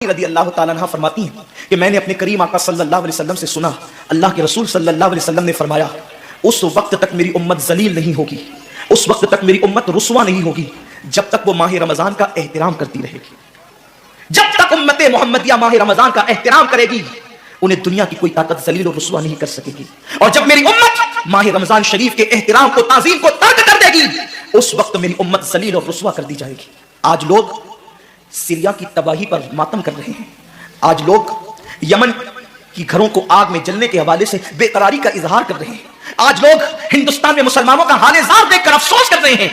رضی اللہ تعالیٰ عنہ فرماتی ہیں کہ میں نے اپنے کریم آقا صلی اللہ علیہ وسلم سے سنا، اللہ کے رسول صلی اللہ علیہ وسلم نے فرمایا اس وقت تک میری امت ذلیل نہیں ہوگی، اس وقت تک میری امت رسوا نہیں ہوگی جب تک وہ ماہ رمضان کا احترام کرتی رہے گی۔ جب تک امت محمدیہ ماہ رمضان کا احترام کرے گی انہیں دنیا کی کوئی طاقت ذلیل و رسوا نہیں کر سکے گی، اور جب میری امت ماہ رمضان شریف کے احترام کو تعظیم کو ترک کر دے گی اس وقت میری امت ذلیل اور رسوا کر دی جائے گی۔ آج لوگ سیریا کی تباہی پر ماتم کر رہے ہیں، آج لوگ یمن کی گھروں کو آگ میں جلنے کے حوالے سے بے قراری کا اظہار کر رہے ہیں، آج لوگ ہندوستان میں مسلمانوں کا حال زار دیکھ کر افسوس کر رہے ہیں۔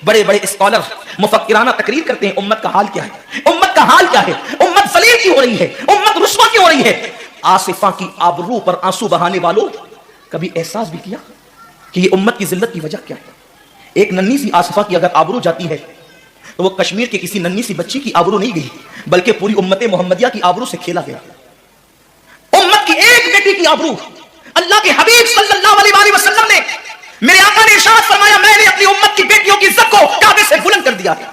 بڑے بڑے اسکالر مفکرانہ تقریر کرتے ہیں امت کا حال کیا ہے، امت کا حال کیا ہے، امت ذلیل کیوں ہو رہی ہے، امت رسوا کیوں ہو رہی ہے۔ آصفہ کی آبرو پر آنسو بہانے والوں کبھی احساس بھی کیا کہ یہ امت کی ذلت کی وجہ کیا ہے؟ ایک ننھی سی آصفہ کی اگر آبرو جاتی ہے تو وہ کشمیر کے کسی ننھی سی بچی کی آبرو نہیں گئی بلکہ پوری امت محمدیہ کی آبرو سے کھیلا گیا۔ امت کی ایک بیٹی کی آبرو اللہ کے حبیب صلی اللہ علیہ وسلم نے، میرے آقا نے ارشاد فرمایا میں نے اپنی امت کی بیٹیوں کی عزت کو کعبے سے بلند کر دیا ہے۔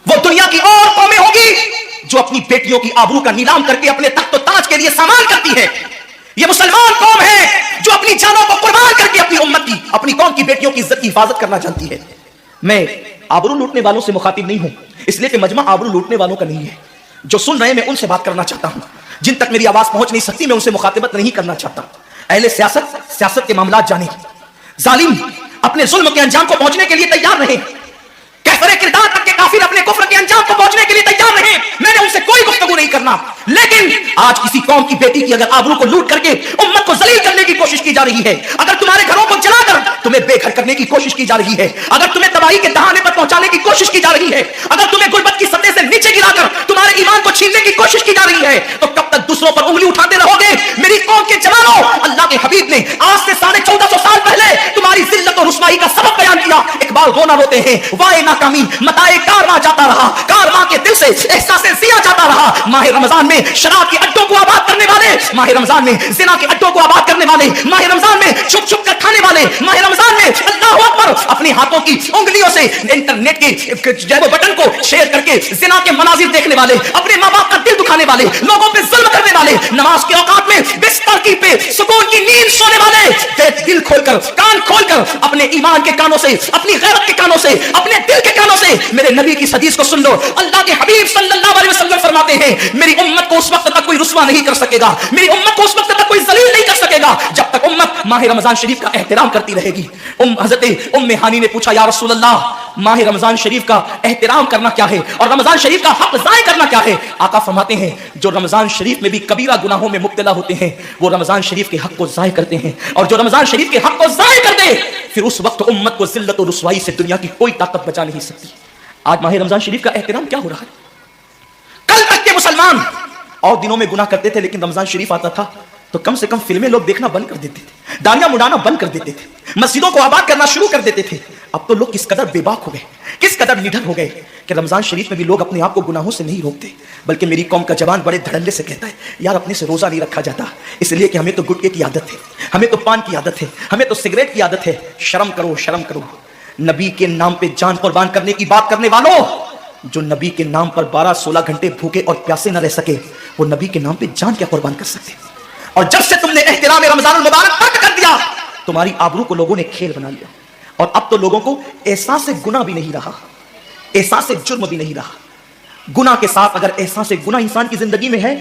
وہ دنیا کی اور قومیں ہوگی جو اپنی بیٹیوں کی آبرو کا نیلام کر کے اپنے تخت و تاج کے لیے سامان کرتی ہے، یہ مسلمان قوم ہے جو اپنی جانوں کو قربان کر کے اپنی امت کی، اپنی قوم کی بیٹیوں کی عزت کی حفاظت کرنا چاہتی ہے۔ میں آبرو لوٹنے والوں سے مخاطب نہیں ہوں، اس لیے کہ مجمع آبرو لوٹنے والوں کا نہیں ہے۔ جو سن رہے ہیں میں ان سے بات کرنا چاہتا ہوں، جن تک میری آواز پہنچ نہیں سکتی میں ان سے مخاطبت نہیں کرنا چاہتا۔ اہل سیاست کے معاملات جانے، ظالم اپنے ظلم کے انجام کو پہنچنے کے لیے تیار رہے، کیفر کردار تک کے کافر اپنے کفر کے انجام کو پہنچنے کے لیے تیار رہے، میں نے ان سے کوئی گفتگو نہیں کرنا۔ لیکن آج کسی قوم کی بیٹی کی اگر آبرو کو لوٹ کر کے امت کو ذلیل کرنے کی کوشش کی جا رہی ہے، اگر تمہارے گھروں کو جلا کر تمہیں بے گھر کرنے کی کوشش کی جا رہی ہے، اگر تمہیں تباہی کے دہانے پر پہنچانے کی کوشش کی جا رہی ہے، اگر تمہیں غربت کی سطح سے نیچے گرا کر تمہارے ایمان کو چھیننے کی کوشش کی جا رہی ہے، تو کب تک دوسروں پر انگلی اٹھاتے رہو گے؟ میری قوم کے جوانوں، اللہ کے حبیب نے آج سے 1450 سال پہلے تمہاری ذلت اور رسوائی کا سبب بیان کیا۔ اقبال رونا روتے ہیں وائے ناکامی متائے کارواں جاتا رہا، کارواں کے دل سے احساس زیاں جاتا رہا۔ ماہ رمضان میں شراب کے اڈوں کو آباد کرنے والے، ماہ رمضان میں زنا کے اڈوں کو آباد کرنے والے، ماہ رمضان میں چھپ چھپ کر کھانے والے، ماہ رمضان میں اللہ اکبر اپنے ہاتھوں کی انگلیوں سے انٹرنیٹ کے جیب بٹن کو شیئر کر کے زنا کے مناظر دیکھنے والے، اپنے ماں باپ کا دل دکھانے والے، لوگوں پہ ظلم کرنے والے، نماز کے اوقات میں بستر کی پہ سکون کی نیند سونے والے، دل کھول کر کان کھول کر اپنے ایمان کے کانوں سے، اپنی غیرت کے کانوں سے، اپنے دل کے کانوں سے میرے نبی کی حدیث کو سن لو۔ اللہ کے حبیب صلی اللہ علیہ وسلم فرماتے ہیں میری امت کو اس وقت تک کوئی رسوا نہیں کر سکے گا، میری امت کو اس وقت تک کوئی ذلیل نہیں کر سکے گا جب تک امت ماہ رمضان شریف کا احترام کرتی رہے گی۔ حضرت ام ہانی نے پوچھا یا رسول اللہ ماہ رمضان شریف کا احترام کرنا کیا ہے اور رمضان شریف کا حق ضائع کرنا کیا ہے؟ آقا فرماتے ہیں جو رمضان شریف میں بھی کبیرہ گناہوں میں مبتلا ہوتے ہیں وہ رمضان شریف کے حق کو ضائع کرتے ہیں، اور جو رمضان شریف کے حق کو ضائع کر دے پھر اس وقت امت کو ذلت و رسوائی سے دنیا کی کوئی طاقت بچا نہیں سکتی۔ آج ماہ رمضان شریف کا احترام کیا ہو رہا ہے؟ کل تک کے مسلمان اور دنوں میں گناہ کرتے تھے لیکن رمضان شریف آتا تھا تو کم سے کم فلمیں لوگ دیکھنا بند کر دیتے تھے، داڑیاں مڈانا بند کر دیتے تھے، مسجدوں کو آباد کرنا شروع کر دیتے تھے۔ اب تو لوگ کس قدر بے باک ہو گئے، کس قدر نڈر ہو گئے کہ رمضان شریف میں بھی لوگ اپنے آپ کو گناہوں سے نہیں روکتے، بلکہ میری قوم کا جوان بڑے دھڑلے سے کہتا ہے یار اپنے سے روزہ نہیں رکھا جاتا اس لیے کہ ہمیں تو گٹکے کی عادت ہے، ہمیں تو پان کی عادت ہے، ہمیں تو سگریٹ کی عادت ہے۔ شرم کرو، شرم کرو۔ نبی کے نام پہ جان قربان کرنے کی بات کرنے والوں، جو نبی کے نام پر 12-16 گھنٹے بھوکے اور پیاسے نہ رہ سکے وہ نبی کے نام پہ جان کیا قربان کر سکتے؟ اور جب سے تم نے احترام رمضان المبارک ترک کر دیا تمہاری آبرو کو لوگوں نے کھیل بنا لیا، اور اب تو لوگوں کو احساس گناہ بھی نہیں رہا، احساس جرم بھی نہیں رہا۔ گناہ کے ساتھ اگر احساس گناہ انسان کی زندگی میں ہے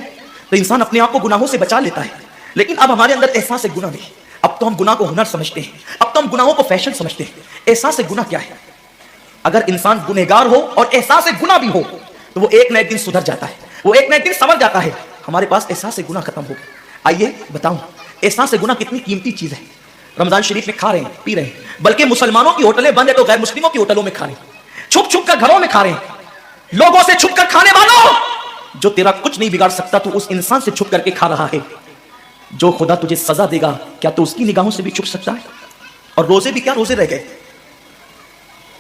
تو انسان اپنے آپ کو گناہوں سے بچا لیتا ہے، لیکن اب ہمارے اندر احساس گناہ نہیں، اب تو ہم گناہ کو ہنر سمجھتے ہیں، اب تو ہم گناہوں کو فیشن سمجھتے ہیں۔ احساس گناہ کیا ہے؟ اگر انسان گنہگار ہو اور احساس گناہ بھی ہو تو وہ ایک نہ ایک دن سدھر جاتا ہے، وہ ایک نہ ایک دن سنور جاتا ہے۔ ہمارے پاس احساس گناہ ختم ہو گیا۔ آئیے بتاؤں احساس گناہ کتنی قیمتی چیز ہے۔ رمضان شریف میں کھا رہے ہیں، پی رہے ہیں، بلکہ مسلمانوں کی ہوٹلیں بند ہے تو غیر مسلموں کی ہوٹلوں میں کھا رہے ہیں، چھپ چھپ کر گھروں میں کھا رہے ہیں۔ لوگوں سے چھپ کر کھانے والوں، جو تیرا کچھ نہیں بگاڑ سکتا تو اس انسان سے چھپ کر کے کھا رہا ہے۔ جو خدا تجھے سزا دے گا کیا تو اس کی نگاہوں سے بھی چھپ سکتا ہے؟ اور روزے بھی کیا روزے رہ گئے،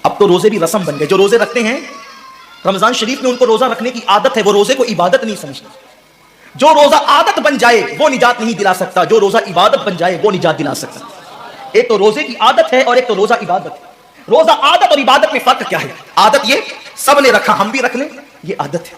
اب تو روزے بھی رسم بن گئے۔ جو روزے رکھتے ہیں رمضان شریف میں ان کو روزہ رکھنے کی عادت ہے، وہ روزے کو عبادت نہیں سمجھتے۔ جو روزہ عادت بن جائے وہ نجات نہیں دلا سکتا، جو روزہ عبادت بن جائے وہ نجات دلا سکتا۔ ایک تو روزے کی عادت ہے اور ایک تو روزہ عبادت ہے۔ روزہ عادت اور عبادت میں فرق کیا ہے؟ عادت یہ سب نے رکھا ہم بھی رکھ لیں، یہ عادت ہے۔